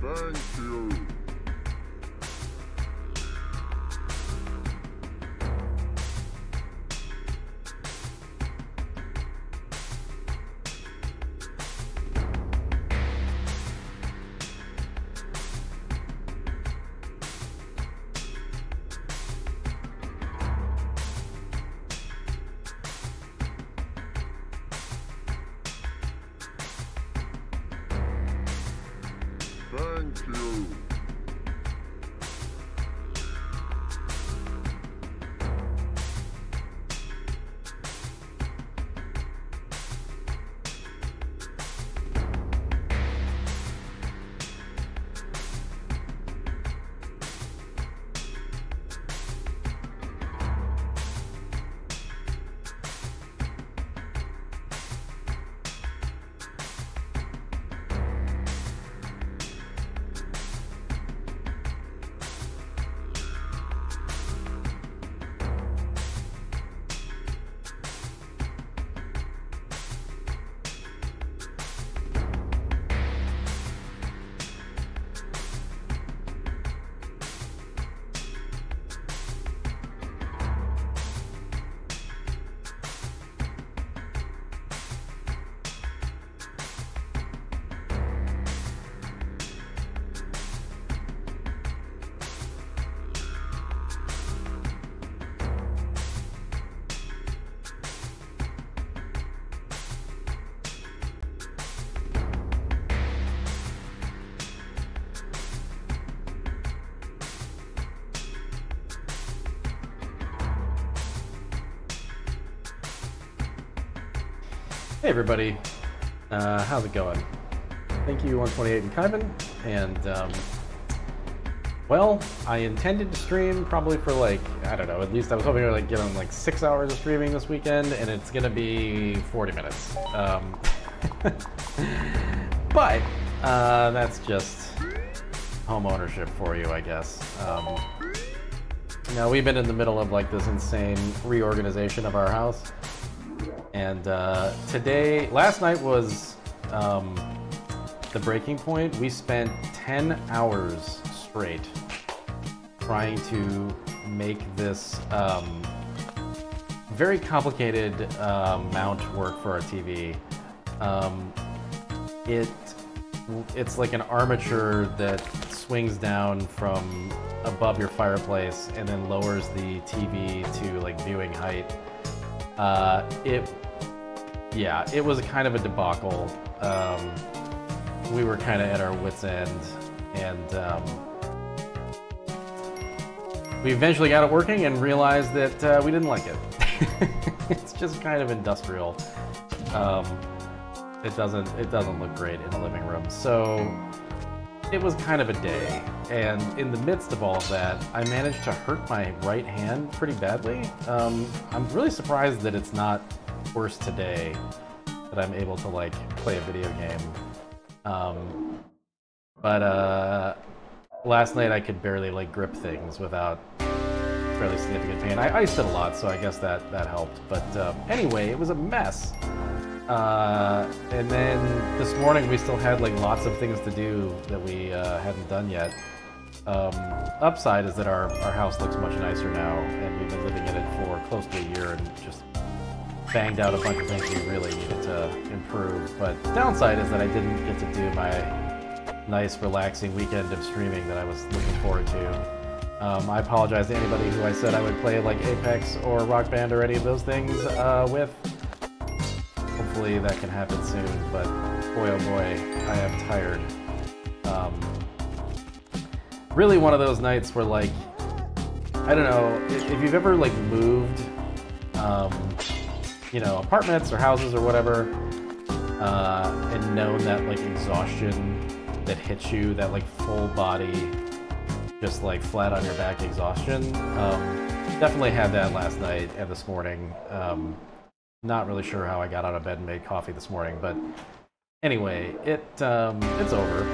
Thank you. Thank you. Hey everybody, how's it going? Thank you 128 and Kyvan, and well, I intended to stream probably for like, I don't know, at least I was hoping to like get on like 6 hours of streaming this weekend, and it's gonna be 40 minutes. But that's just home ownership for you, I guess. Now we've been in the middle of like this insane reorganization of our house. And last night was the breaking point. We spent 10 hours straight trying to make this very complicated mount work for our TV. It's like an armature that swings down from above your fireplace and then lowers the TV to like viewing height. It was kind of a debacle. We were kind of at our wits' end, and we eventually got it working and realized that we didn't like it. It's just kind of industrial. It doesn't look great in the living room. So it was kind of a day, and in the midst of all of that, I managed to hurt my right hand pretty badly. I'm really surprised that it's not worse today, that I'm able to like play a video game. But last night I could barely like grip things without fairly significant pain. I iced it a lot, so I guess that helped. But anyway, it was a mess. And then this morning we still had like lots of things to do that we hadn't done yet. Upside is that our house looks much nicer now, and we've been living in it for close to a year and just banged out a bunch of things we really needed to improve. But downside is that I didn't get to do my nice relaxing weekend of streaming that I was looking forward to. I apologize to anybody who I said I would play like Apex or Rock Band or any of those things with. Hopefully that can happen soon, but boy oh boy, I am tired. Really one of those nights where like, I don't know, if you've ever like moved, you know, apartments or houses or whatever, and known that like exhaustion that hits you, that like full body, just like flat on your back exhaustion. Definitely had that last night and this morning. Not really sure how I got out of bed and made coffee this morning, but anyway, it's over.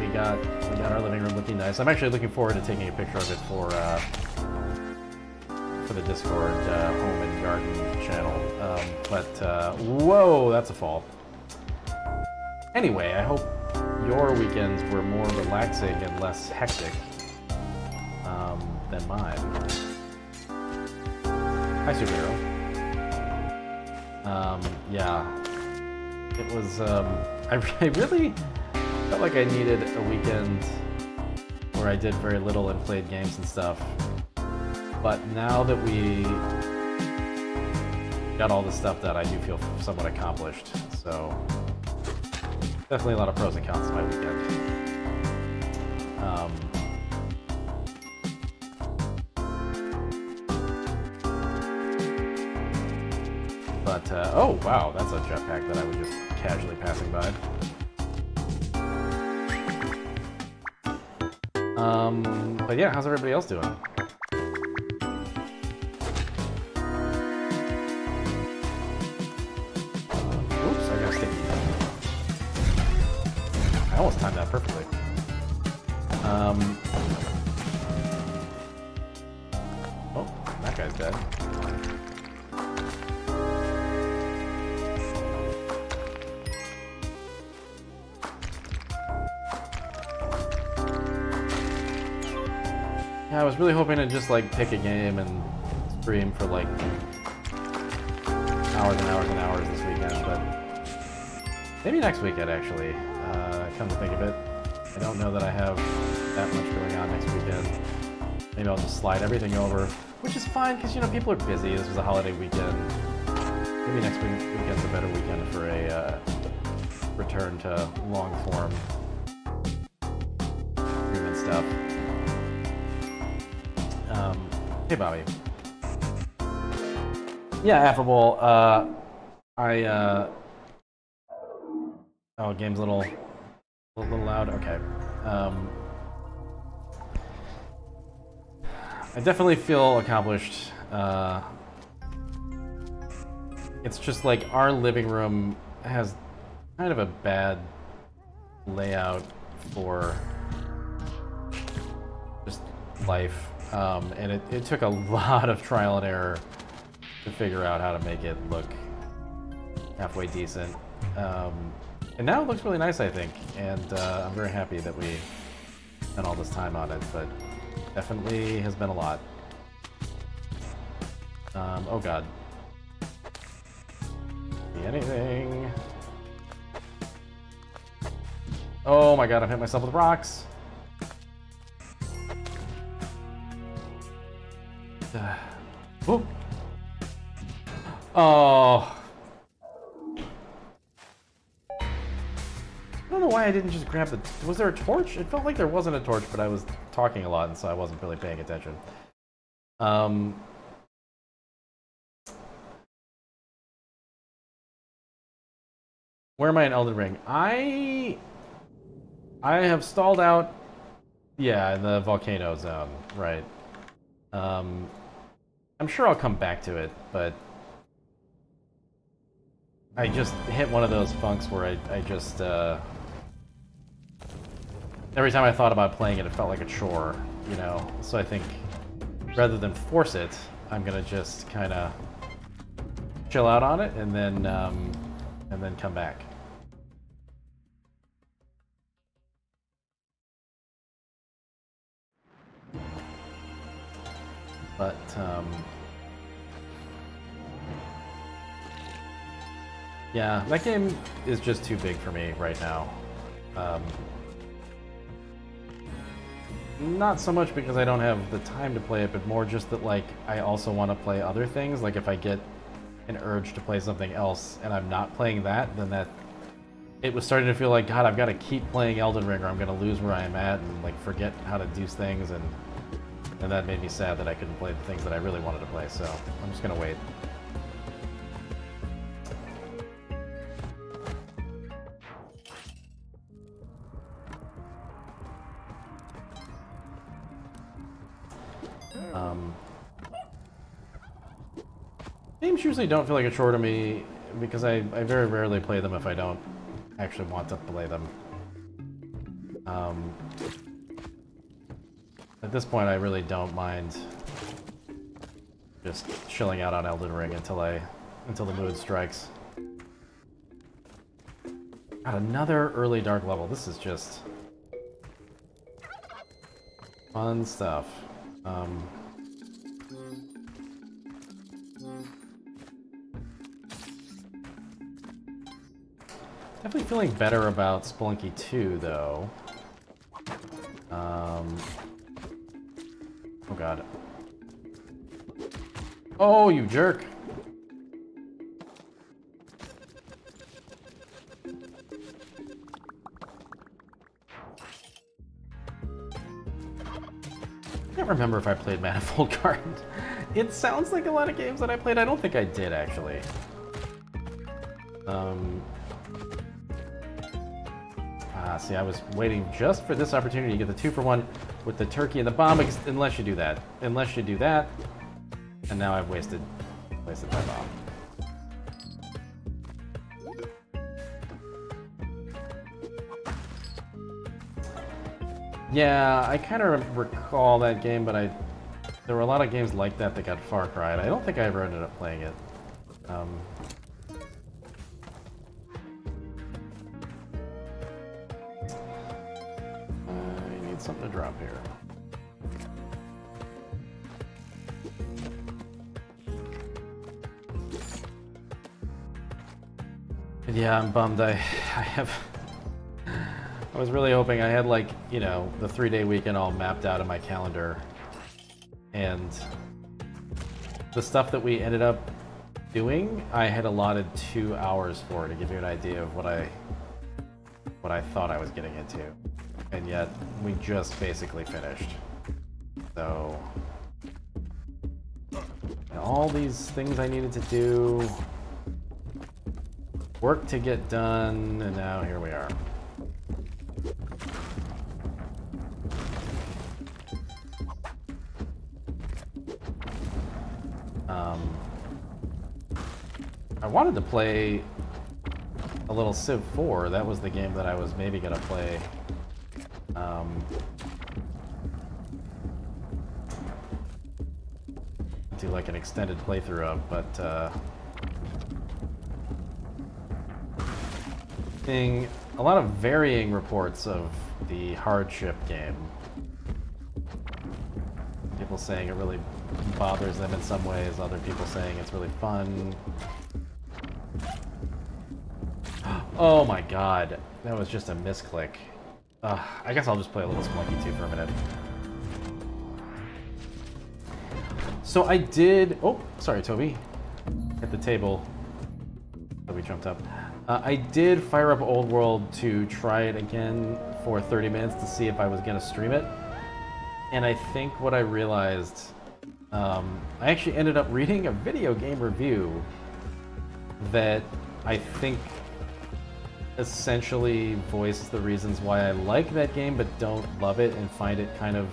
We got our living room looking nice. I'm actually looking forward to taking a picture of it for the Discord home and garden channel. Whoa, that's a fall. Anyway, I hope your weekends were more relaxing and less hectic than mine. Hi, Superhero. Yeah. It was, I really felt like I needed a weekend where I did very little and played games and stuff. But now that we got all the stuff done, I do feel somewhat accomplished. So definitely a lot of pros and cons to my weekend. Oh wow, that's a jetpack that I was just casually passing by. But yeah, how's everybody else doing? Oops, I got sticky. I almost timed that perfectly. Oh, that guy's dead. Yeah, I was really hoping to just like pick a game and stream for like hours and hours and hours this weekend, but maybe next weekend actually, come to think of it. I don't know that I have that much going on next weekend. Maybe I'll just slide everything over, which is fine because, you know, people are busy. This was a holiday weekend. Maybe next weekend's a better weekend for a return to long-form stream and stuff. Hey, Bobby. Yeah, affable. Oh, game's a little loud. Okay. I definitely feel accomplished. It's just like our living room has kind of a bad layout for just life. And it took a lot of trial and error to figure out how to make it look halfway decent. And now it looks really nice, I think, and I'm very happy that we spent all this time on it, but definitely has been a lot. Oh god. Be anything. Oh my god, I've hit myself with rocks. Oh. Oh. I don't know why I didn't just grab the... Was there a torch? It felt like there wasn't a torch, but I was talking a lot, and so I wasn't really paying attention. Where am I in Elden Ring? I have stalled out... Yeah, in the volcano zone, right. I'm sure I'll come back to it, but... I just hit one of those funks where I just, every time I thought about playing it, it felt like a chore, you know? So I think, rather than force it, I'm gonna just kinda chill out on it, and then come back. But, yeah, that game is just too big for me right now. Not so much because I don't have the time to play it, but more just that, like, I also want to play other things. Like, if I get an urge to play something else and I'm not playing that, then that... It was starting to feel like, God, I've got to keep playing Elden Ring or I'm going to lose where I'm at and, like, forget how to do things, and that made me sad that I couldn't play the things that I really wanted to play, so I'm just going to wait. Games usually don't feel like a chore to me because I very rarely play them if I don't actually want to play them. At this point, I really don't mind just chilling out on Elden Ring until the mood strikes. Got another early dark level. This is just fun stuff. Definitely feeling better about Spelunky 2, though. Oh god. Oh, you jerk! I can't remember if I played Manifold Garden. It sounds like a lot of games that I played. I don't think I did, actually. See, I was waiting just for this opportunity to get the 2-for-1 with the turkey and the bomb, unless you do that. Unless you do that, and now I've wasted my bomb. Yeah, I kind of recall that game, but there were a lot of games like that that got Far Cry'd. I don't think I ever ended up playing it. I need something to drop here. But yeah, I'm bummed. I was really hoping I had, like, you know, the 3-day weekend all mapped out in my calendar. And the stuff that we ended up doing, I had allotted 2 hours for, to give you an idea of what I thought I was getting into. And yet, we just basically finished. So, and all these things I needed to do, work to get done, and now here we are. I wanted to play a little Civ 4. That was the game that I was maybe gonna play. Do like an extended playthrough of, but seeing a lot of varying reports of the hardship game. People saying it really bothers them in some ways, other people saying it's really fun. Oh my god, that was just a misclick. I guess I'll just play a little Spelunky 2 for a minute. So I did... Oh, sorry, Toby. Hit the table. Toby jumped up. I did fire up Old World to try it again for 30 minutes to see if I was going to stream it. And I think what I realized... I actually ended up reading a video game review that I think essentially voiced the reasons why I like that game but don't love it and find it kind of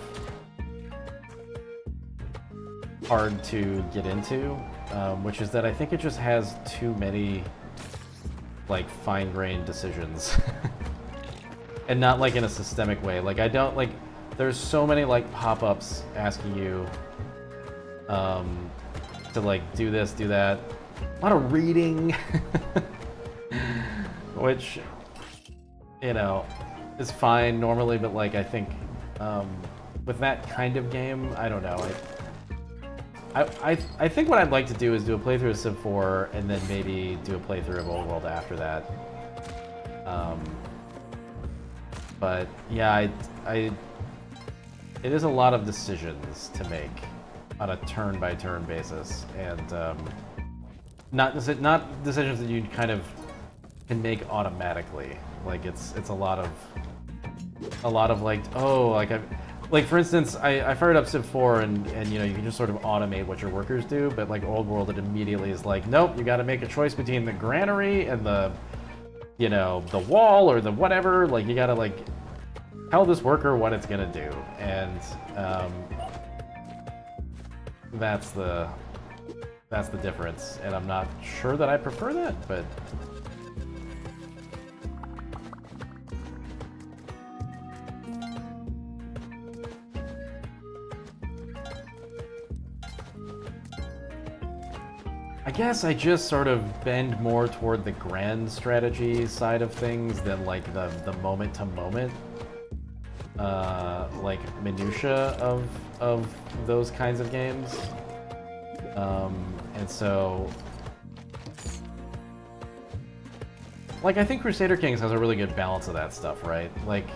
hard to get into, which is that I think it just has too many like fine-grained decisions and not like in a systemic way. Like I don't like, there's so many like pop-ups asking you to like do this, do that, a lot of reading which, you know, is fine normally, but like I think with that kind of game, I don't know. I think what I'd like to do is do a playthrough of Civ 4 and then maybe do a playthrough of Old World after that. But yeah, it is a lot of decisions to make on a turn-by-turn basis, and not decisions that you kind of can make automatically. Like it's a lot of like, oh, like for instance, I fired up Civ 4 and you know, you can just sort of automate what your workers do, but like Old World, it immediately is like, nope, you got to make a choice between the granary and the, you know, the wall or the whatever. Like you got to like tell this worker what it's gonna do, and that's the difference. And I'm not sure that I prefer that, but. I guess I just sort of bend more toward the grand strategy side of things than like the moment to moment, like minutia of those kinds of games. And so, like, I think Crusader Kings has a really good balance of that stuff, right? Like,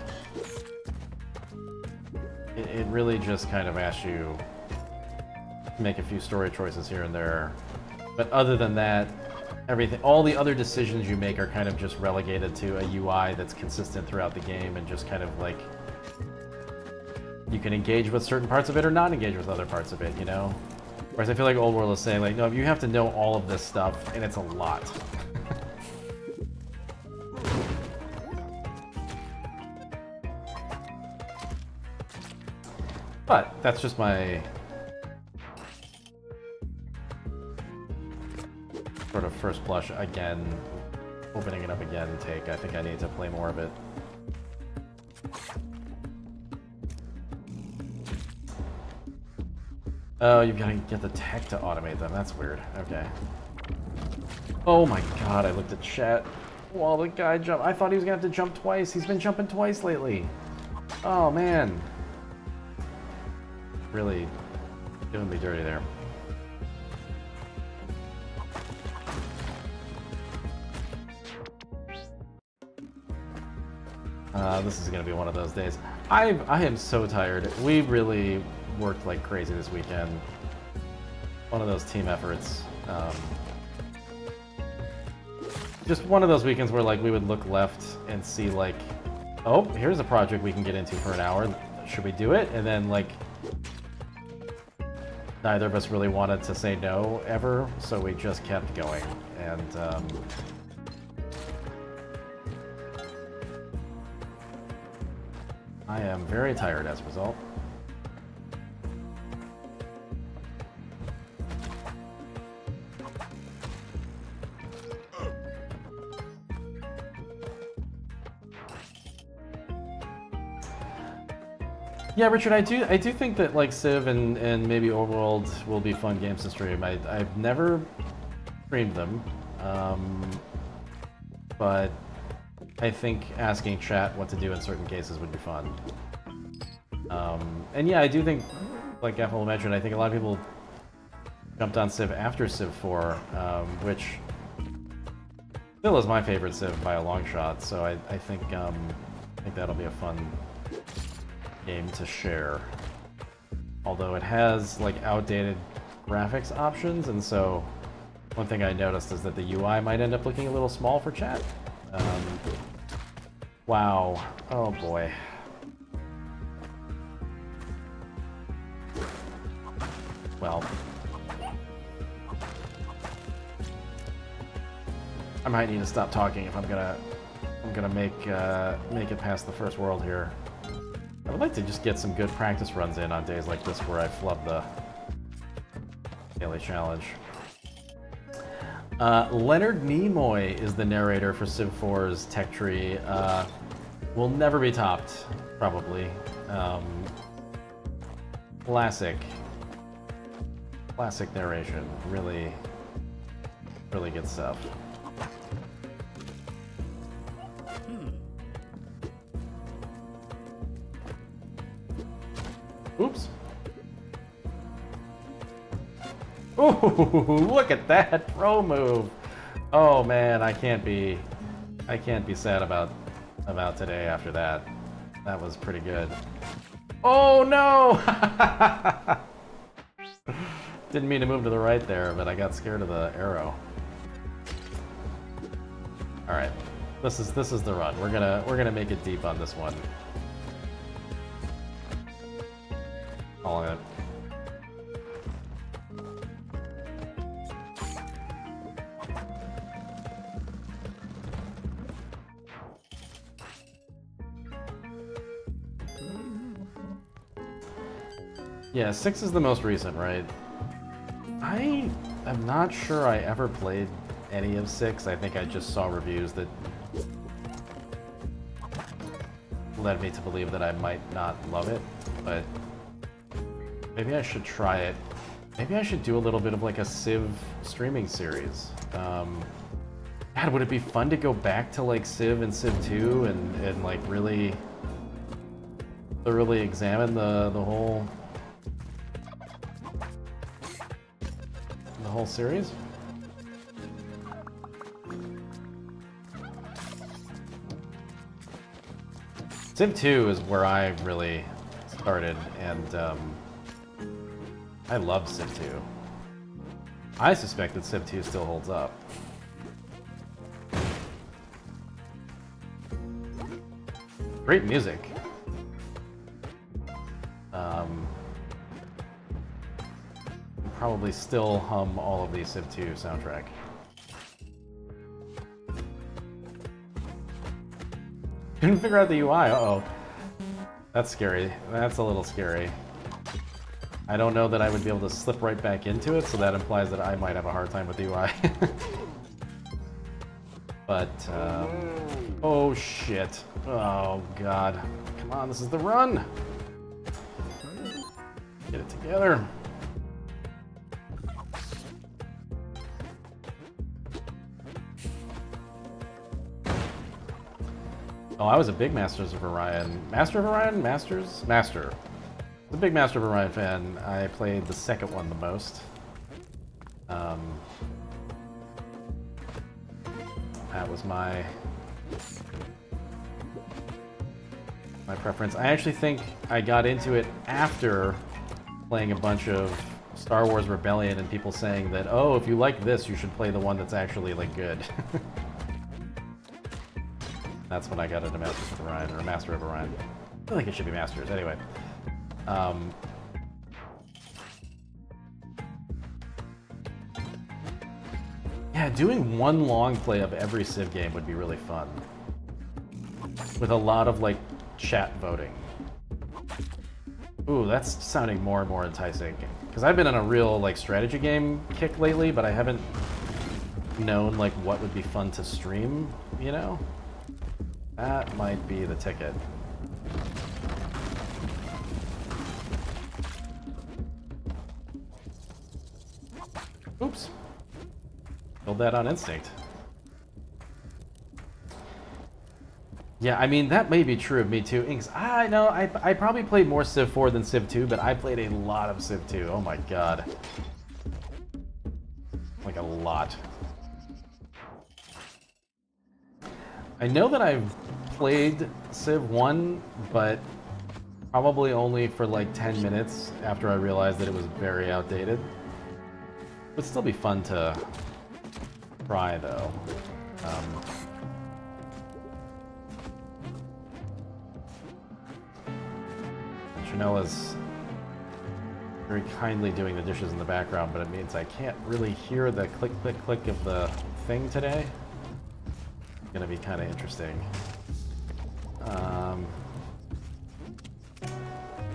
it really just kind of asks you to make a few story choices here and there. But other than that, everything, all the other decisions you make are kind of just relegated to a UI that's consistent throughout the game and just kind of like, you can engage with certain parts of it or not engage with other parts of it, you know? Whereas I feel like Old World is saying, like, no, you have to know all of this stuff, and it's a lot. But that's just my sort of first blush again, opening it up again take. I think I need to play more of it. Oh, you've got to get the tech to automate them. That's weird. Okay. Oh my god, I looked at chat while the guy jumped. I thought he was going to have to jump twice. He's been jumping twice lately. Oh, man. Really doing me dirty there. This is going to be one of those days. I am so tired. We really worked like crazy this weekend. One of those team efforts. Just one of those weekends where like we would look left and see like, oh, here's a project we can get into for an hour. Should we do it? And then like, neither of us really wanted to say no ever, so we just kept going. And I am very tired as a result. Yeah, Richard, I do think that like Civ and maybe Overworld will be fun games to stream. I've never streamed them, but I think asking chat what to do in certain cases would be fun. And yeah, I do think, like Ethel mentioned, I think a lot of people jumped on Civ after Civ 4, which still is my favorite Civ by a long shot. So I think that'll be a fun game to share. Although it has like outdated graphics options, and so one thing I noticed is that the UI might end up looking a little small for chat. Wow. Oh boy. Well, I might need to stop talking if I'm gonna make it past the first world here. I would like to just get some good practice runs in on days like this where I flub the daily challenge. Leonard Nimoy is the narrator for Civ 4's Tech Tree. Will never be topped, probably. Classic narration. Really, really good stuff. Oops. Ooh, look at that throw move. Oh man, I can't be sad about today after that. That was pretty good. Oh no! Didn't mean to move to the right there, but I got scared of the arrow. All right, this is the run. We're gonna make it deep on this one. Calling it. Yeah, 6 is the most recent, right? I am not sure I ever played any of 6. I think I just saw reviews that led me to believe that I might not love it, but maybe I should try it Maybe I should do a little bit of like a Civ streaming series. God, would it be fun to go back to like Civ and Civ 2 and like really thoroughly examine the whole series? Civ 2 is where I really started, and I love Civ 2. I suspect that Civ 2 still holds up. Great music. Probably still hum all of the Civ 2 soundtrack. Couldn't figure out the UI, uh-oh. That's scary. That's a little scary. I don't know that I would be able to slip right back into it, so that implies that I might have a hard time with the UI. But, oh shit. Oh god. Come on, this is the run! Get it together. Oh, I was a big Masters of Orion. Master of Orion? Masters? Master. I was a big Master of Orion fan. I played the second one the most. That was my preference. I actually think I got into it after playing a bunch of Star Wars Rebellion and people saying that, oh, if you like this, you should play the one that's actually, like, good. That's when I got into Masters of Orion, or Master of Orion. I feel like it should be Masters, anyway. Yeah, doing one long play of every Civ game would be really fun. With a lot of, like, chat voting. Ooh, that's sounding more and more enticing. Because I've been on a real, like, strategy game kick lately, but I haven't known, like, what would be fun to stream, you know? That might be the ticket. Oops. Build that on instinct. Yeah, I mean, that may be true of me too. Inks, I know, I probably played more Civ 4 than Civ 2, but I played a lot of Civ 2. Oh my god. Like a lot. I know that I've played Civ 1, but probably only for like 10 minutes after I realized that it was very outdated. It would still be fun to try, though. Chanella's very kindly doing the dishes in the background, but it means I can't really hear the click, click, click of the thing today. It's gonna be kind of interesting.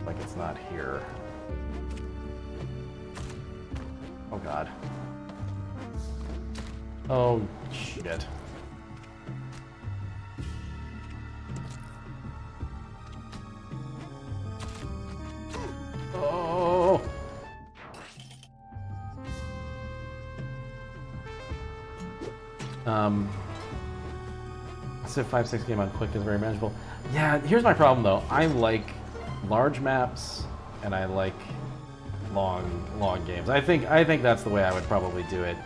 Like it's not here. Oh god. Oh shit. Oh. Civ 5-6 game on quick is very manageable. Yeah, here's my problem though. I like large maps and I like long games. I think that's the way I would probably do it.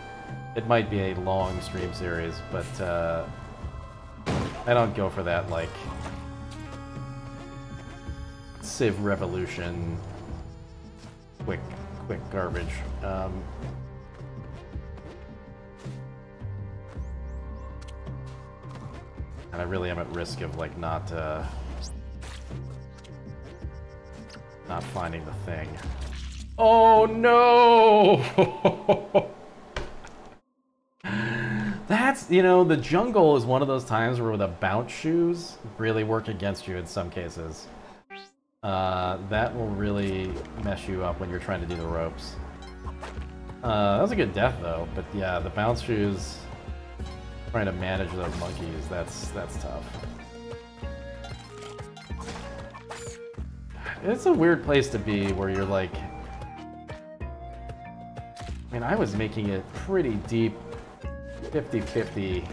It might be a long stream series, but I don't go for that like Civ Revolution quick garbage. And I really am at risk of like not finding the thing. Oh no! That's, you know, the jungle is one of those times where the bounce shoes really work against you in some cases. That will really mess you up when you're trying to do the ropes. That was a good death though, but yeah, the bounce shoes, trying to manage those monkeys, that's tough. It's a weird place to be where you're like mean, I was making it pretty deep, 50-50,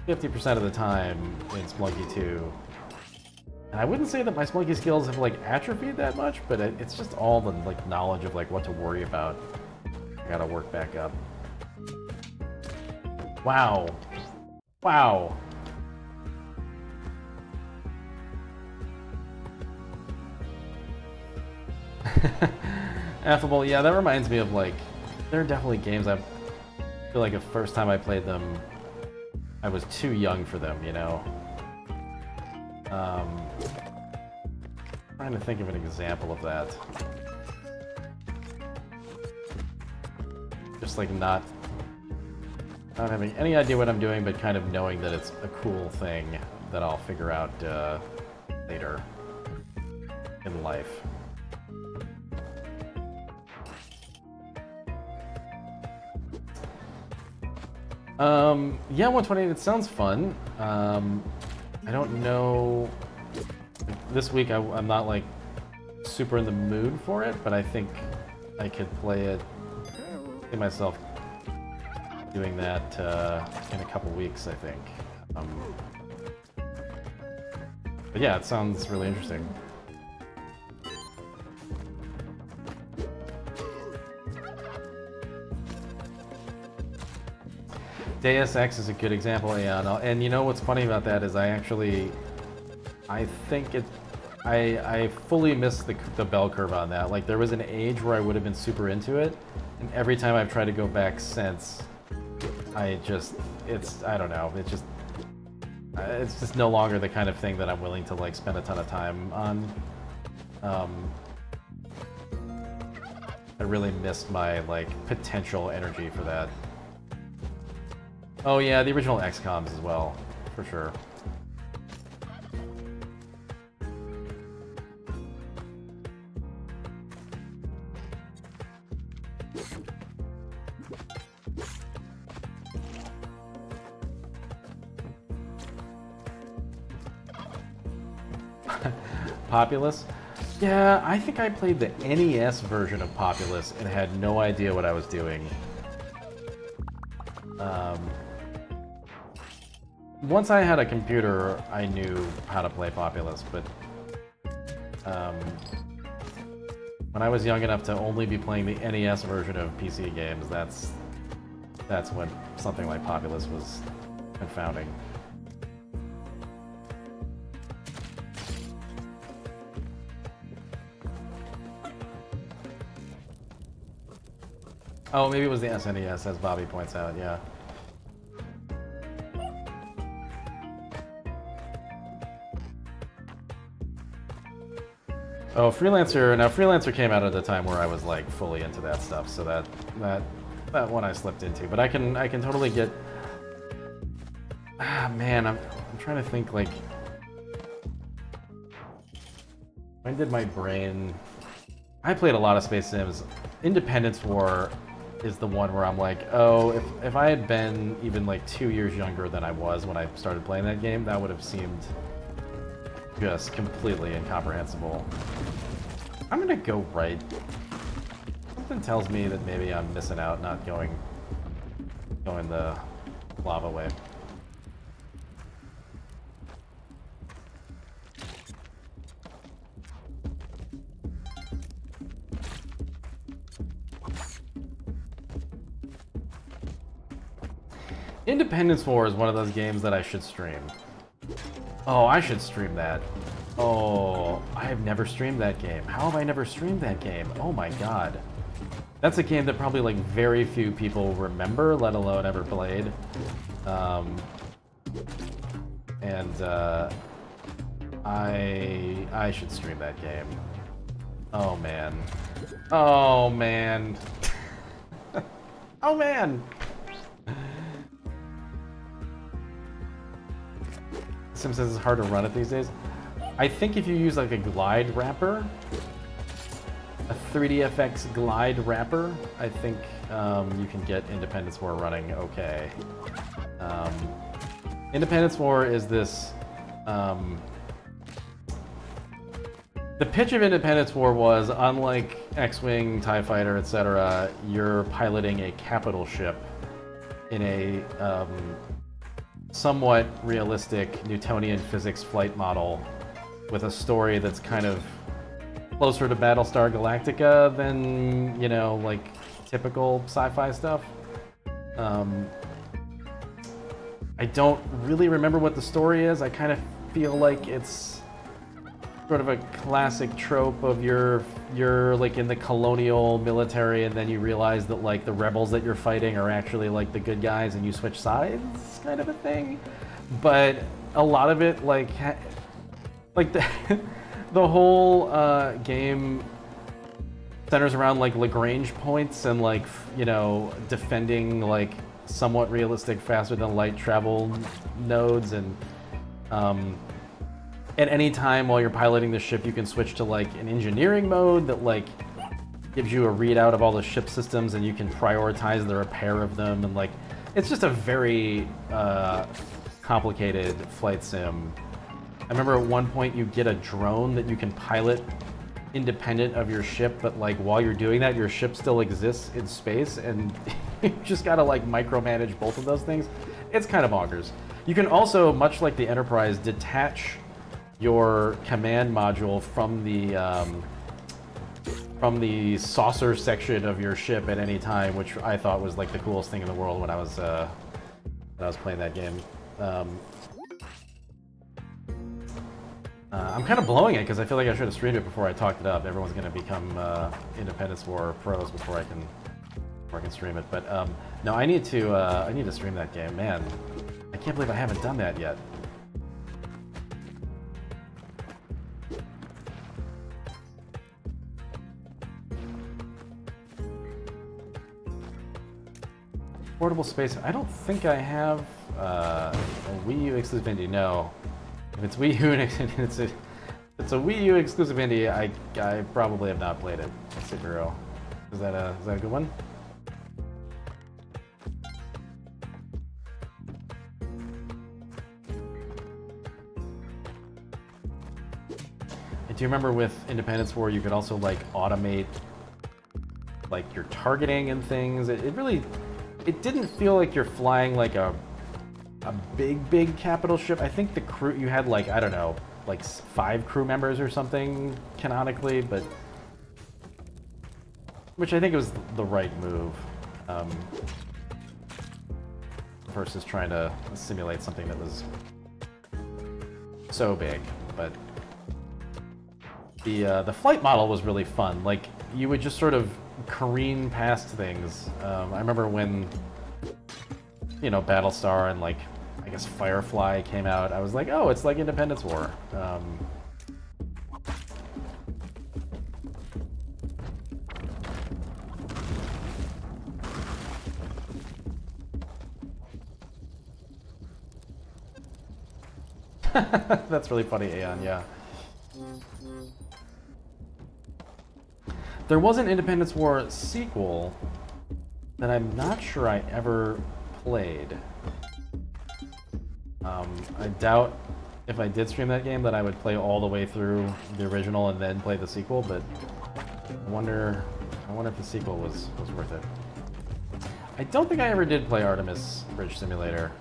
50% of the time in Spelunky 2. And I wouldn't say that my Spelunky skills have, like, atrophied that much, but it's just all the, like, knowledge of, like, what to worry about. I gotta work back up. Wow. Wow. Affable, yeah, that reminds me of, like, there are definitely games I feel like the first time I played them, I was too young for them, you know? Trying to think of an example of that. Just like not having any idea what I'm doing, but kind of knowing that it's a cool thing that I'll figure out later in life. Yeah, 128, it sounds fun. I don't know, this week I'm not like super in the mood for it, but I think I could play it, see myself doing that in a couple weeks, I think. But yeah, it sounds really interesting. Deus Ex is a good example, yeah. And you know what's funny about that is I think I fully missed the bell curve on that. Like, there was an age where I would have been super into it, and every time I've tried to go back since, I don't know, it's just no longer the kind of thing that I'm willing to, like, spend a ton of time on. I really missed my, like, potential energy for that. Oh yeah, the original XCOMs as well, for sure. Populous? Yeah, I think I played the NES version of Populous and had no idea what I was doing. Once I had a computer, I knew how to play Populous, but when I was young enough to only be playing the NES version of PC games, that's when something like Populous was confounding. Oh, maybe it was the SNES, as Bobby points out, yeah. Oh, Freelancer. Now, Freelancer came out at a time where I was, like, fully into that stuff, so that one I slipped into. But I can totally get... Ah, man, I'm trying to think, like... When did my brain... I played a lot of Space Sims. Independence War is the one where I'm like, oh, if I had been even, like, 2 years younger than I was when I started playing that game, that would have seemed just completely incomprehensible. I'm gonna go right. Something tells me that maybe I'm missing out, not going the lava way. Independence War is one of those games that I should stream. Oh, I should stream that. Oh, I have never streamed that game. How have I never streamed that game? Oh my god. That's a game that probably, like, very few people remember, let alone ever played. I should stream that game. Oh man. Oh man. Oh man! Sim says it's hard to run it these days. I think if you use, like, a glide wrapper, a 3DFX glide wrapper, I think you can get Independence War running okay. Independence War is this The pitch of Independence War was, unlike X-Wing, TIE Fighter, etc., you're piloting a capital ship in a somewhat realistic Newtonian physics flight model with a story that's kind of closer to Battlestar Galactica than, you know, like typical sci-fi stuff. I don't really remember what the story is. I kind of feel like it's sort of a classic trope of you're like in the colonial military, and then you realize that like the rebels that you're fighting are actually like the good guys, and you switch sides, kind of a thing. But a lot of it, like the the whole game centers around like Lagrange points and like, you know, defending like somewhat realistic faster than light travel nodes, and at any time while you're piloting the ship you can switch to like an engineering mode that like gives you a readout of all the ship systems, and you can prioritize the repair of them, and like it's just a very complicated flight sim. I remember at one point you get a drone that you can pilot independent of your ship, but like while you're doing that your ship still exists in space, and you just gotta like micromanage both of those things. It's kind of bonkers. You can also, much like the Enterprise, detach your command module from the saucer section of your ship at any time, which I thought was like the coolest thing in the world when I was playing that game. I'm kind of blowing it because I feel like I should have streamed it before I talked it up. Everyone's going to become Independence War pros before I can stream it. But no, I need to stream that game. Man, I can't believe I haven't done that yet. Portable space. I don't think I have a Wii U exclusive indie. No. If it's Wii U and it's a Wii U exclusive indie, I probably have not played it. Superhero. Is that a good one? Do you remember with Independence War you could also like automate like your targeting and things? It didn't feel like you're flying like a big capital ship. I think the crew, you had like, I don't know, like 5 crew members or something canonically, but which I think was the right move versus trying to simulate something that was so big. But the flight model was really fun. Like you would just sort of careen past things. I remember when, you know, Battlestar and like I guess Firefly came out, I was like, oh, it's like Independence War. That's really funny, Aeon, yeah. There was an Independence War sequel that I'm not sure I ever played. I doubt if I did stream that game that I would play all the way through the original and then play the sequel, but I wonder if the sequel was worth it. I don't think I ever did play Artemis Bridge Simulator.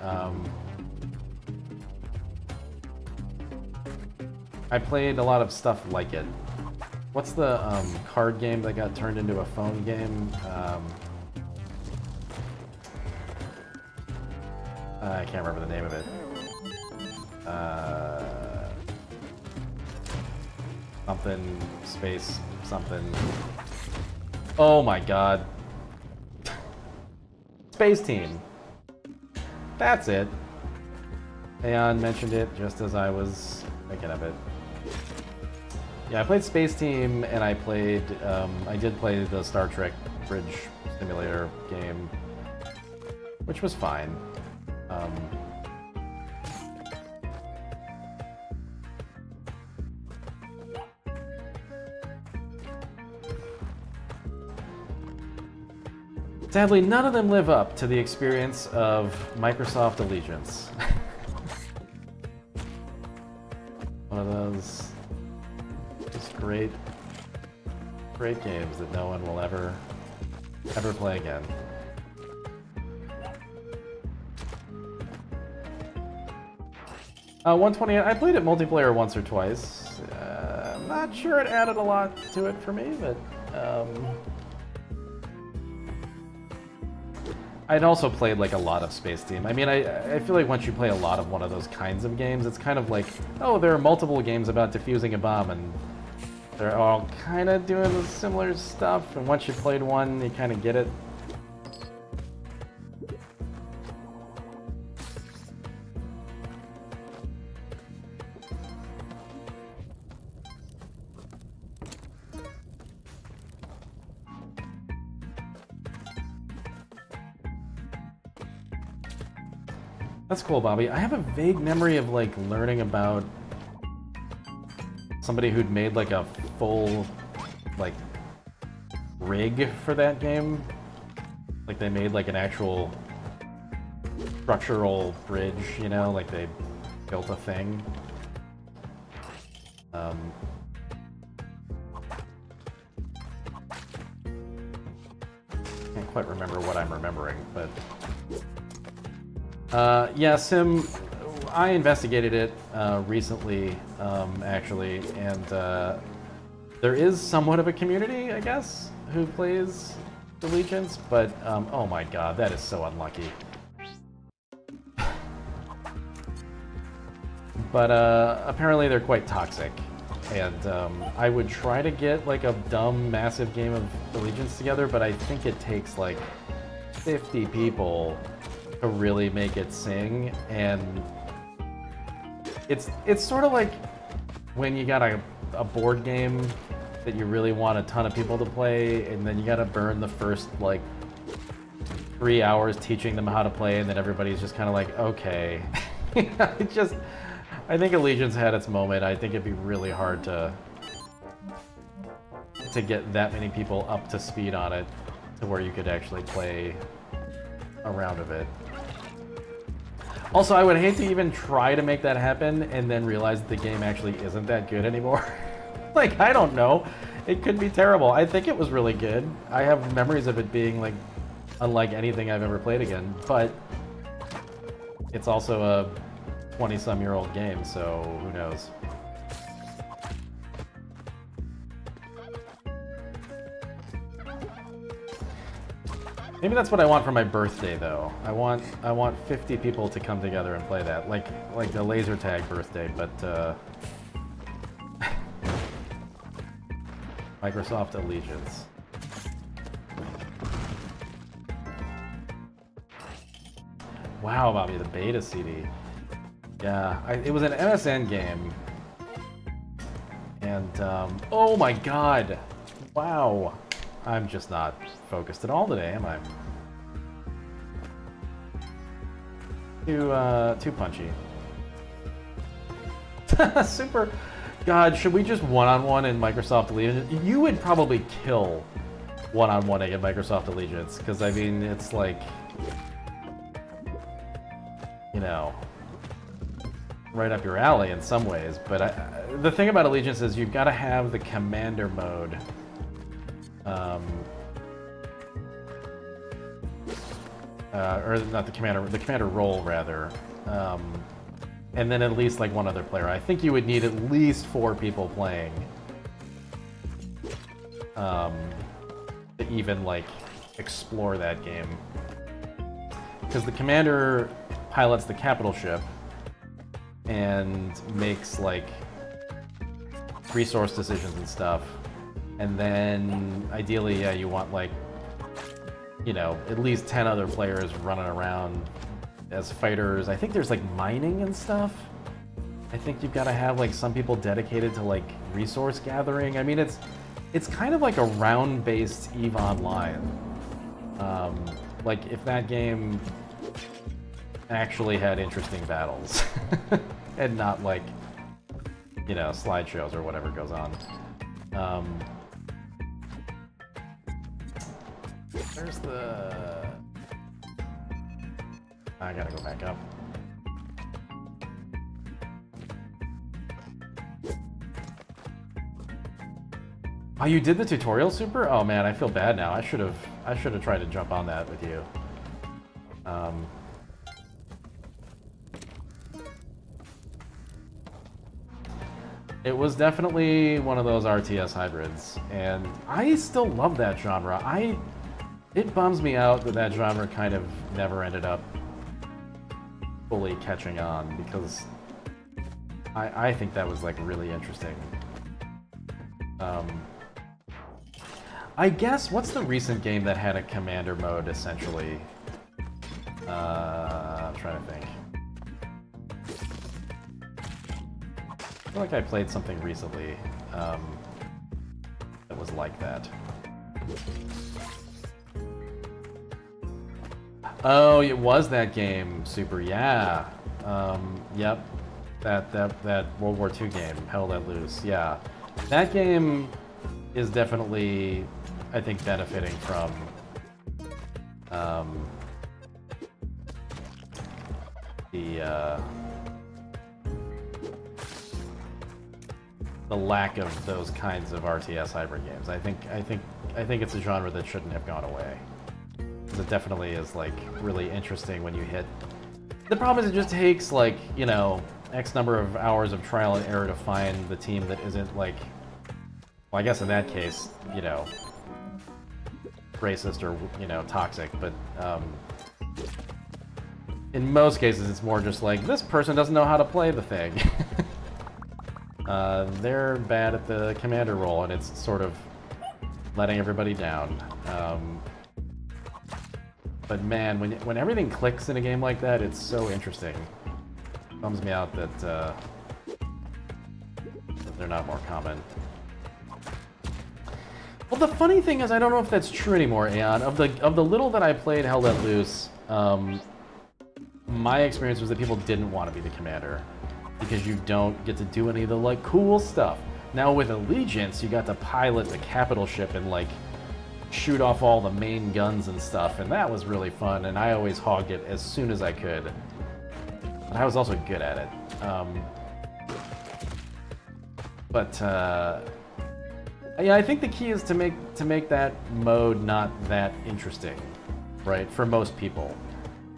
I played a lot of stuff like it. What's the card game that got turned into a phone game? I can't remember the name of it. Something, space, something. Oh my god. Space Team. That's it. Aeon mentioned it just as I was thinking of it. Yeah, I played Space Team, and I did play the Star Trek Bridge Simulator game, which was fine. Sadly, none of them live up to the experience of Microsoft Allegiance. One of those just great, great games that no one will ever play again. 128, I played it multiplayer once or twice. I'm not sure it added a lot to it for me, but I'd also played like a lot of Space Team. I mean, I feel like once you play a lot of one of those kinds of games, it's kind of like, oh, there are multiple games about defusing a bomb, and they're all kind of doing similar stuff, and once you played one, you kind of get it. That's cool, Bobby. I have a vague memory of like learning about somebody who'd made like a full like rig for that game. Like they made like an actual structural bridge, you know, like they built a thing. Can't quite remember what I'm remembering, but yeah, Sim, I investigated it recently, actually, and there is somewhat of a community, I guess, who plays Allegiance, but oh my god, that is so unlucky. But apparently they're quite toxic, and I would try to get like a dumb, massive game of Allegiance together, but I think it takes like 50 people to really make it sing, and it's sort of like when you got a board game that you really want a ton of people to play, and then you gotta burn the first like 3 hours teaching them how to play, and then everybody's just kind of like, okay. I think Allegiance had its moment. I think it'd be really hard to get that many people up to speed on it to where you could actually play a round of it. Also, I would hate to even try to make that happen and then realize that the game actually isn't that good anymore. Like, I don't know. It could be terrible. I think it was really good. I have memories of it being, like, unlike anything I've ever played again, but it's also a 20-some-year-old game, so who knows. Maybe that's what I want for my birthday, though. I want 50 people to come together and play that, like the laser tag birthday, but Microsoft Allegiance. Wow, Bobby, the beta CD. Yeah, it was an MSN game, and oh my god, wow. I'm just not focused at all today, am I? Too punchy. Super. God, should we just one-on-one in Microsoft Allegiance? You would probably kill one-on-one-ing in Microsoft Allegiance, because I mean, it's like, you know, right up your alley in some ways. But the thing about Allegiance is you've got to have the commander mode. Or not the commander role, rather. And then at least like one other player. I think you would need at least 4 people playing to even like explore that game. Because the commander pilots the capital ship and makes like resource decisions and stuff. And then ideally, yeah, you want like, you know, at least 10 other players running around as fighters. I think there's like mining and stuff. I think you've got to have like some people dedicated to like resource gathering. I mean, it's kind of like a round-based EVE Online. Like if that game actually had interesting battles and not like, you know, slideshows or whatever goes on. Where's the... I gotta go back up. Oh, you did the tutorial, Super? Oh man, I feel bad now. I should have tried to jump on that with you. It was definitely one of those RTS hybrids, and I still love that genre. It bums me out that that genre kind of never ended up fully catching on, because I think that was like really interesting. I guess, what's the recent game that had a commander mode, essentially? I'm trying to think. I feel like I played something recently that was like that. Oh, it was that game, Super, yeah. Yep. That World War II game, Hell Let Loose, yeah. That game is definitely, I think, benefiting from the lack of those kinds of RTS hybrid games. I think it's a genre that shouldn't have gone away. Because it definitely is like really interesting when you hit. The problem is it just takes like, you know, X number of hours of trial and error to find the team that isn't like, well, I guess in that case, you know, racist or, you know, toxic, but in most cases it's more just like, this person doesn't know how to play the thing. They're bad at the commander role, and it's sort of letting everybody down. But man, when everything clicks in a game like that, it's so interesting. It bums me out that they're not more common. Well, the funny thing is, I don't know if that's true anymore, Aeon. Of the little that I played Hell Let Loose, my experience was that people didn't want to be the commander, because you don't get to do any of the like cool stuff. Now with Allegiance, you got to pilot the capital ship and like shoot off all the main guns and stuff, and that was really fun, and I always hogged it as soon as I could. But I was also good at it. Yeah, I think the key is to make that mode not that interesting, right? For most people.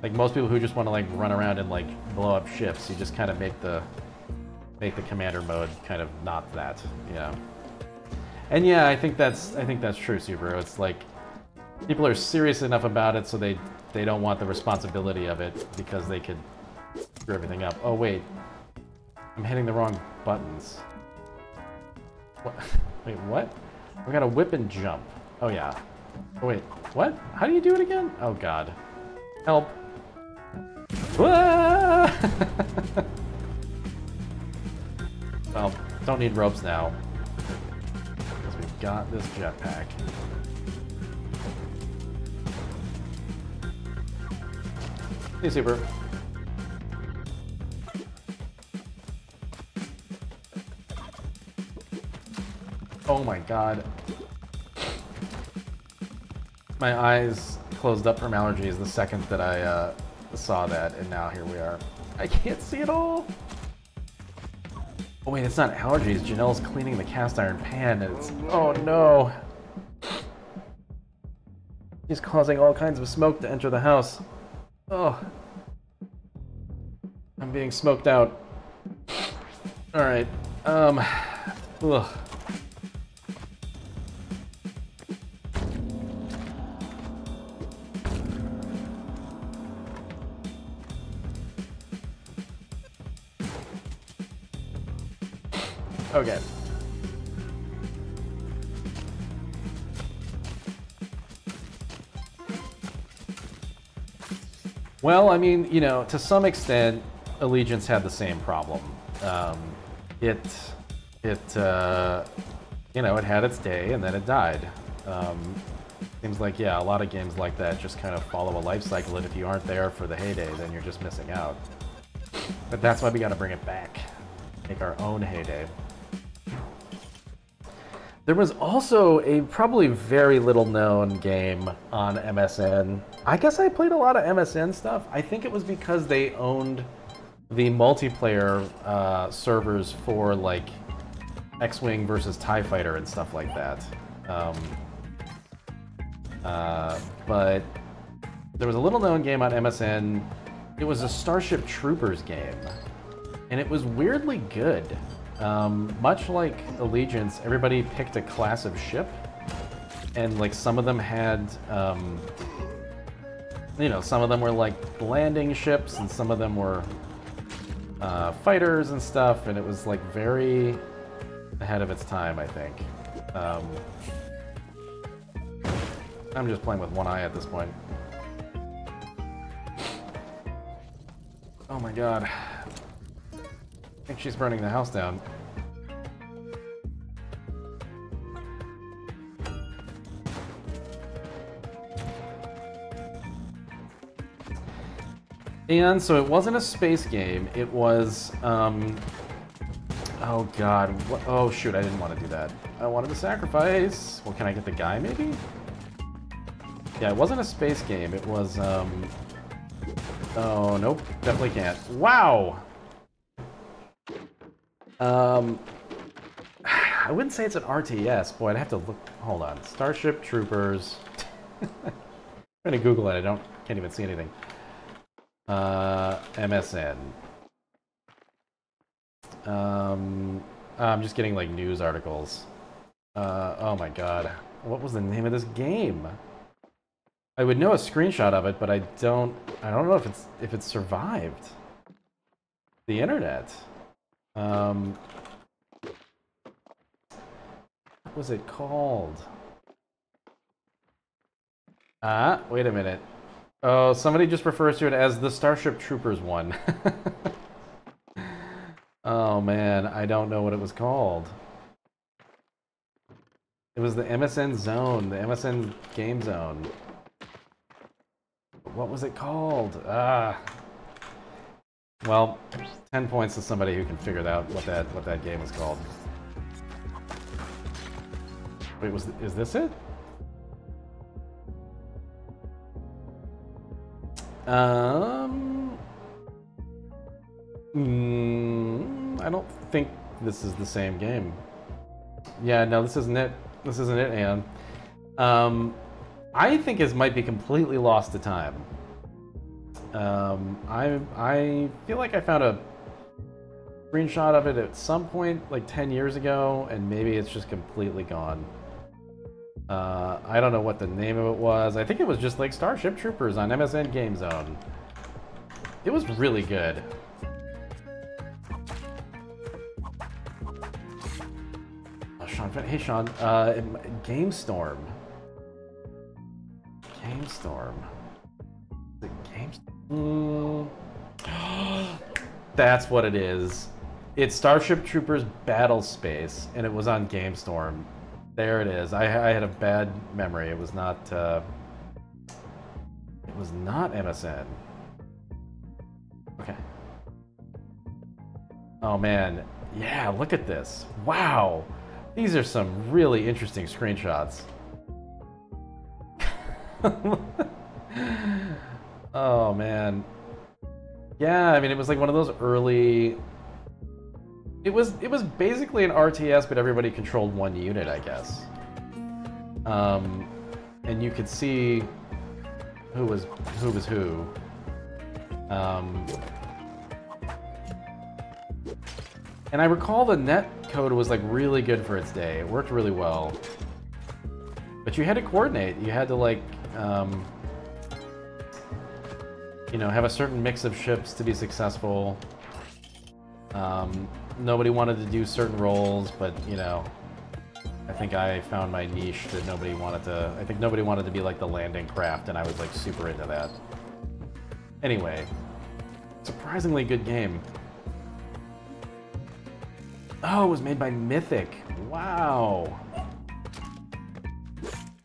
Like most people who just want to like run around and like blow up ships, you just kind of make the commander mode kind of not that, you know. And yeah, I think that's true, Subaru. It's like people are serious enough about it, so they don't want the responsibility of it because they could screw everything up. Oh wait, I'm hitting the wrong buttons. What? Wait, what? We got a whip and jump. Oh yeah. Oh wait, what? How do you do it again? Oh god. Help. Well, don't need ropes now, because we've got this jetpack. Hey, Super. Oh my god. My eyes closed up from allergies the second that I saw that, and now here we are. I can't see it all. Oh wait, it's not allergies. Janelle's cleaning the cast iron pan, and it's... Oh no! He's causing all kinds of smoke to enter the house. Oh. I'm being smoked out. Alright, ugh. Okay. Well, I mean, you know, to some extent, Allegiance had the same problem. You know, it had its day and then it died. Seems like, yeah, a lot of games like that just kind of follow a life cycle, and if you aren't there for the heyday, then you're just missing out. But that's why we gotta bring it back. Make our own heyday. There was also a probably very little known game on MSN. I guess I played a lot of MSN stuff. I think it was because they owned the multiplayer servers for like X-Wing versus TIE Fighter and stuff like that. But there was a little-known game on MSN. It was a Starship Troopers game, and it was weirdly good. Much like Allegiance, everybody picked a class of ship, and like some of them had, you know, some of them were like landing ships, and some of them were fighters and stuff, and it was like very ahead of its time, I think. I'm just playing with one eye at this point. Oh my god. I think she's burning the house down. And so it wasn't a space game, it was, oh god, what? Oh shoot, I didn't want to do that. I wanted to sacrifice. Well, can I get the guy, maybe? Yeah, it wasn't a space game, it was, oh, nope, definitely can't. Wow! I wouldn't say it's an RTS. Boy, I'd have to look, hold on. Starship Troopers. I'm gonna Google it, can't even see anything. MSN. I'm just getting like news articles. Oh my god. What was the name of this game? I would know a screenshot of it, but I don't know if it's survived the internet. What was it called? Wait a minute. Oh, somebody just refers to it as the Starship Troopers one. Oh man, I don't know what it was called. It was the MSN Zone, the MSN Game Zone. What was it called? Well, 10 points to somebody who can figure out what that game was called. Wait, is this it? I don't think this is the same game. Yeah, no, this isn't it. This isn't it, Anne. I think it might be completely lost to time. I feel like I found a screenshot of it at some point, like 10 years ago, and maybe it's just completely gone. I don't know what the name of it was. I think it was just like Starship Troopers on MSN Game Zone. It was really good. Oh, Sean, hey Sean, GameStorm. GameStorm. Is it GameStorm? That's what it is. It's Starship Troopers Battle Space, and it was on GameStorm. There it is. I had a bad memory. It was not. It was not MSN. Okay. Oh man, yeah. Look at this. Wow, these are some really interesting screenshots. Oh man. Yeah, I mean, it was like one of those early. It was basically an RTS, but everybody controlled one unit, I guess. And you could see who was who. And I recall the net code was like really good for its day. It worked really well. But you had to coordinate. You had to like, you know, have a certain mix of ships to be successful. Nobody wanted to do certain roles, but you know, I think I found my niche that nobody wanted to. I think nobody wanted to be like the landing craft, and I was like super into that. Anyway, surprisingly good game. Oh, it was made by Mythic. Wow.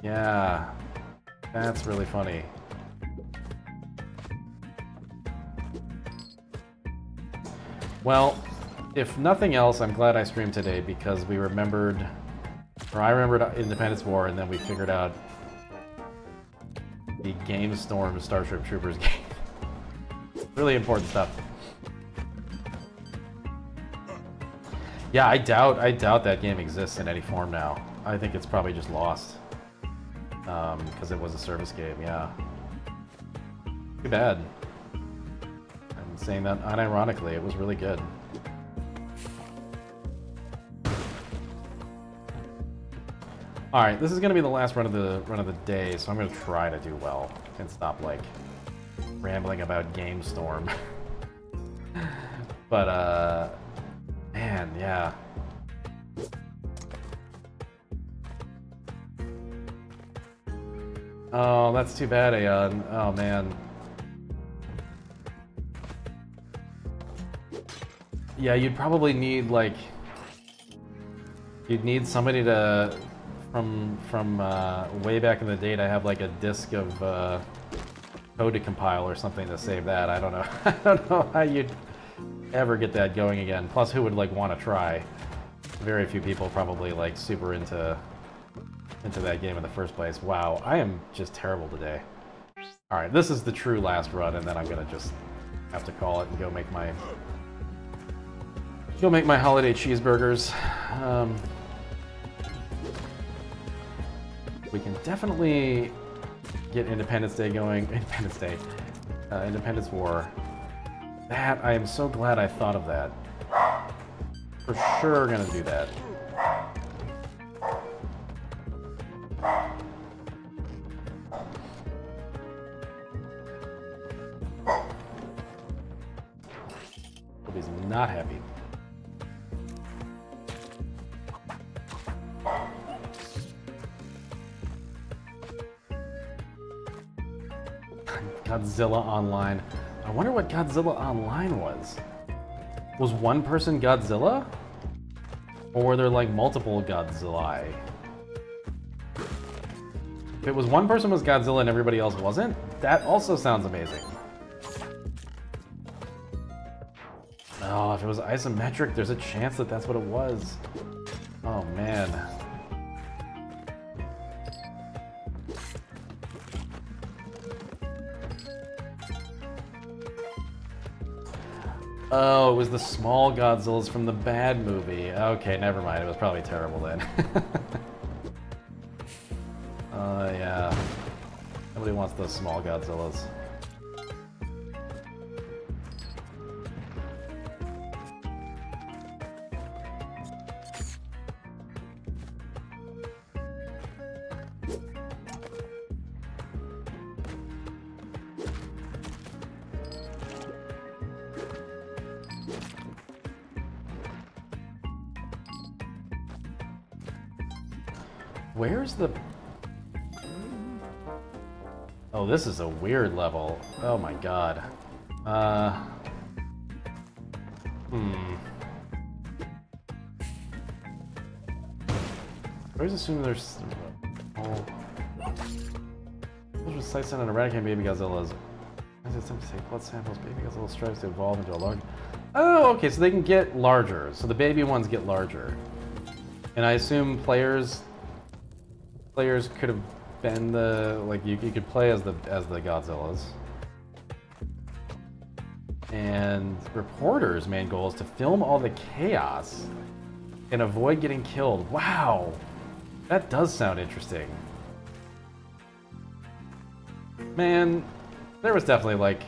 Yeah, that's really funny. Well, if nothing else, I'm glad I streamed today because we remembered, or I remembered Independence War, and then we figured out the GameStorm Starship Troopers game. Really important stuff. Yeah, I doubt that game exists in any form now. I think it's probably just lost. Because it was a service game, yeah. Too bad. I'm saying that unironically, it was really good. Alright, this is gonna be the last run of the day, so I'm gonna try to do well and stop like rambling about Game Storm. But man, yeah. Oh, that's too bad, Aeon. Oh man. Yeah, you'd probably need like you'd need somebody to from way back in the day to have like a disk of code to compile or something to save that. I don't know. I don't know how you'd ever get that going again. Plus, who would like want to try? Very few people probably like super into that game in the first place. Wow, I am just terrible today. All right, this is the true last run, and then I'm gonna just have to call it and go make my holiday cheeseburgers. We can definitely get Independence Day going. Independence Day. Independence War. That, I am so glad I thought of that. For sure gonna do that. Hope he's not happy. Godzilla Online. I wonder what Godzilla Online was. Was one person Godzilla? Or were there like multiple Godzilla? If it was one person was Godzilla and everybody else wasn't, that also sounds amazing. Oh, if it was isometric, there's a chance that that's what it was. Oh man. Oh, it was the small Godzillas from the bad movie. Okay, never mind. It was probably terrible then. Yeah. Nobody wants those small Godzillas. Where's the... Oh, this is a weird level. Oh my god. I always assume there's... Oh. Those sites and eradicate baby Godzillas. As attempt to take blood samples, baby Godzilla strives to evolve into a large... Oh, okay, so they can get larger. So the baby ones get larger. And I assume players could have been the, like, you could play as the Godzillas. And reporters' main goal is to film all the chaos and avoid getting killed. Wow, that does sound interesting. Man, there was definitely like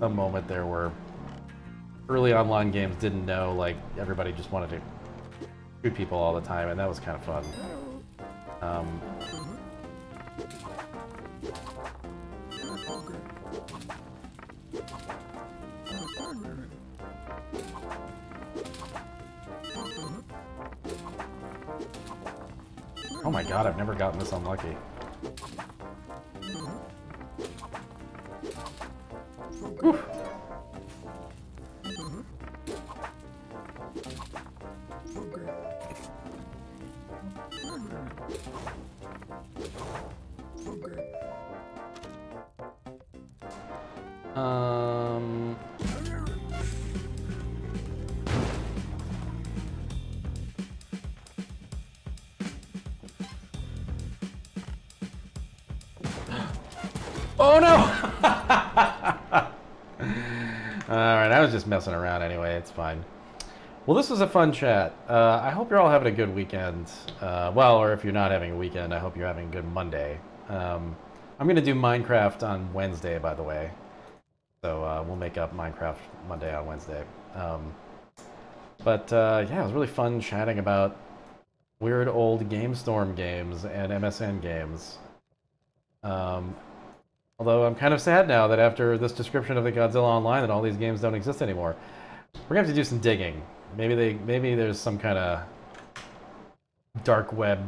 a moment there where early online games didn't know, like, everybody just wanted to shoot people all the time, and that was kind of fun. Oh my god, I've never gotten this unlucky. Whew. Oh no! Alright, I was just messing around anyway, it's fine. Well, this was a fun chat. I hope you're all having a good weekend. Well, or if you're not having a weekend, I hope you're having a good Monday. I'm going to do Minecraft on Wednesday, by the way. So we'll make up Minecraft Monday on Wednesday. Yeah, it was really fun chatting about weird old GameStorm games and MSN games. Although I'm kind of sad now that after this description of the Godzilla Online that all these games don't exist anymore. We're gonna have to do some digging. Maybe there's some kind of dark web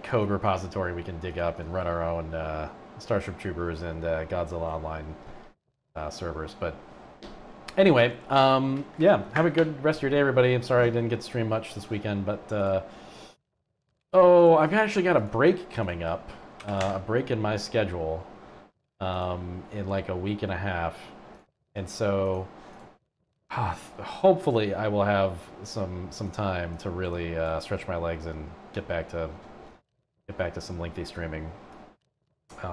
code repository we can dig up and run our own Starship Troopers and Godzilla Online servers. But anyway, yeah, have a good rest of your day, everybody. I'm sorry I didn't get to stream much this weekend, but oh, I've actually got a break coming up, a break in my schedule in like a week and a half, and so hopefully I will have some time to really stretch my legs and get back to some lengthy streaming.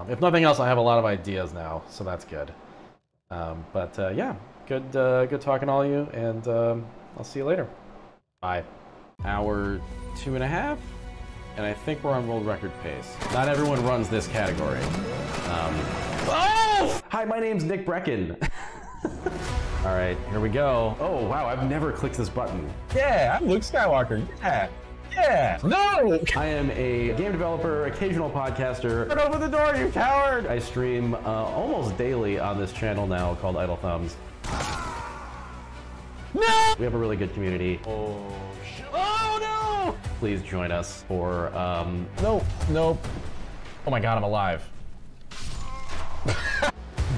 If nothing else, I have a lot of ideas now, so that's good. Yeah, good talking to all of you, and I'll see you later. Bye. Hour 2.5, and I think we're on world record pace. Not everyone runs this category. Oh! Hi, my name's Nick Brecken. All right, here we go. Oh, wow, I've never clicked this button. Yeah, I'm Luke Skywalker. Yeah. Yeah. No! I am a game developer, occasional podcaster. Open the door, you coward! I stream almost daily on this channel now called Idle Thumbs. No! We have a really good community. Oh, shit. Oh, no! Please join us for, Nope. Nope. Oh my god, I'm alive.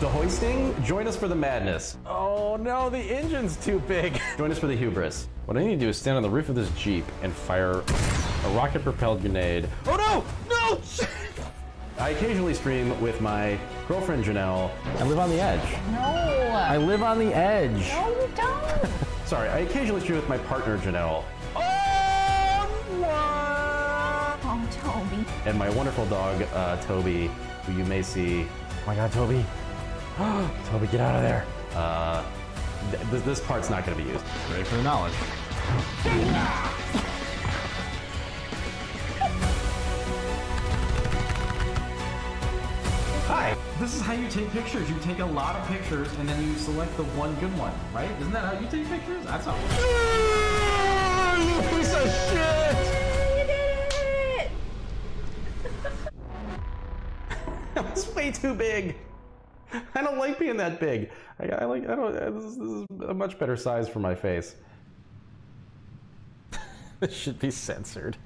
the hoisting. Join us for the madness. Oh no, the engine's too big. Join us for the hubris. What I need to do is stand on the roof of this Jeep and fire a rocket-propelled grenade. Oh no! No! I occasionally stream with my girlfriend Janelle. I live on the edge. No. I live on the edge. No, you don't. Sorry, I occasionally stream with my partner Janelle. Oh, Toby. And my wonderful dog, Toby, who you may see. Oh my god, Toby. Toby, get out of there. This part's not going to be used. Ready for the knowledge. Hi. This is how you take pictures. You take a lot of pictures and then you select the one good one, right? Isn't that how you take pictures? That's how. You piece of shit! You did it! That was way too big. I don't like being that big. This is a much better size for my face. This should be censored.